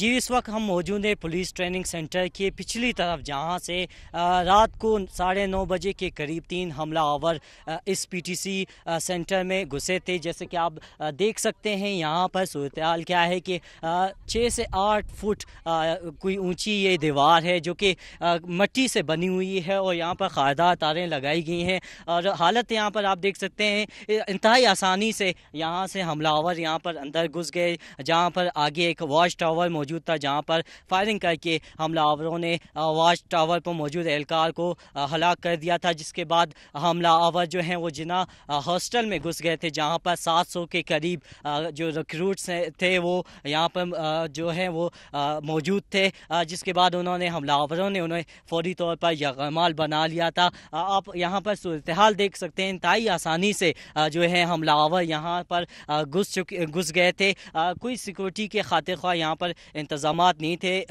جی اس وقت ہم موجود ہیں پولیس ٹریننگ سینٹر کے پچھلی طرف، جہاں سے رات کو 9:30 بجے کے قریب 3 حملہ آور اس پی ٹی سی سینٹر میں گھسے تھے۔ جیسے کہ آپ دیکھ سکتے ہیں یہاں پر صورتحال کیا ہے کہ 6 سے 8 فٹ کوئی اونچی یہ دیوار ہے جو کہ مٹی سے بنی ہوئی ہے، اور یہاں پر خاردار تاریں لگائی گئی ہیں، اور حالت یہاں پر آپ دیکھ سکتے ہیں انتہائی آسانی سے یہاں سے حملہ آور یہاں پر اندر گھس گئے، جہاں پر آگے ایک واچ ٹاور موجود تھا، جہاں پر فائرنگ کر کے حملہ آوروں نے واچ ٹاور پر موجود اہلکار کو ہلاک کر دیا تھا، جس کے بعد حملہ آور جو ہیں وہ جناح ہاسٹل میں گھس گئے تھے، جہاں پر 700 کے قریب جو ریکروٹس تھے وہ یہاں پر جو ہیں وہ موجود تھے، جس کے بعد انہوں نے حملہ آوروں نے انہیں فوری طور پر یرغمال بنا لیا تھا۔ آپ یہاں پر صورتحال دیکھ سکتے ہیں، انتہائی آسانی سے جو ہے حملہ آور یہاں پر گھس گئے تھے۔ کوئی سیکورٹی کے خاطر خواہ یہاں پر انتظامات نہیں تھے۔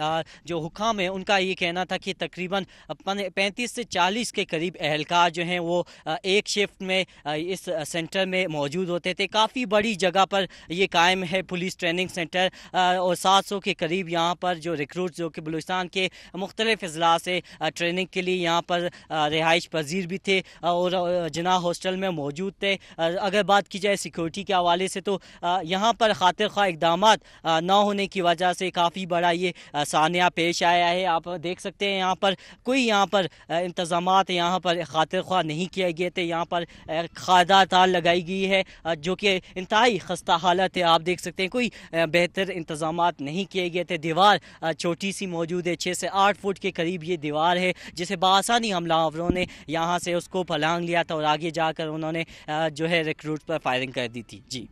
جو حکام ہیں ان کا یہ کہنا تھا کہ تقریباً 35 سے 40 کے قریب اہلکار جو ہیں وہ ایک شفٹ میں اس سینٹر میں موجود ہوتے تھے۔ کافی بڑی جگہ پر یہ قائم ہے پولیس ٹریننگ سینٹر، اور 700 کے قریب یہاں پر جو ریکروٹ جو کہ بلوچستان کے مختلف اضلاع سے ٹریننگ کے لیے یہاں پر رہائش پذیر بھی تھے اور جناح ہاسٹل میں موجود تھے۔ اگر بات کی جائے سیکورٹی کے حوالے سے تو یہاں پر خاطر خواہ اقدامات نہ ہونے کی وجہ سے کافی بڑا یہ سانحہ پیش آیا ہے۔ آپ دیکھ سکتے ہیں یہاں پر کوئی انتظامات یہاں پر خاطر خواہ نہیں کیے گئے تھے۔ یہاں پر خاردار تار لگائی گئی ہے جو کہ انتہائی خستہ حالت ہے۔ آپ دیکھ سکتے ہیں کوئی بہتر انتظامات نہیں کیے گئے تھے۔ دیوار چھوٹی سی موجود ہے، 6 سے 8 فٹ کے قریب یہ دیوار ہے، جسے بآسانی حملہ آوروں نے یہاں سے اس کو پھلانگ لیا تھا، اور آگے جا کر انہوں نے جو ہے ریکروٹ پر فائرنگ کر دی تھی۔ جی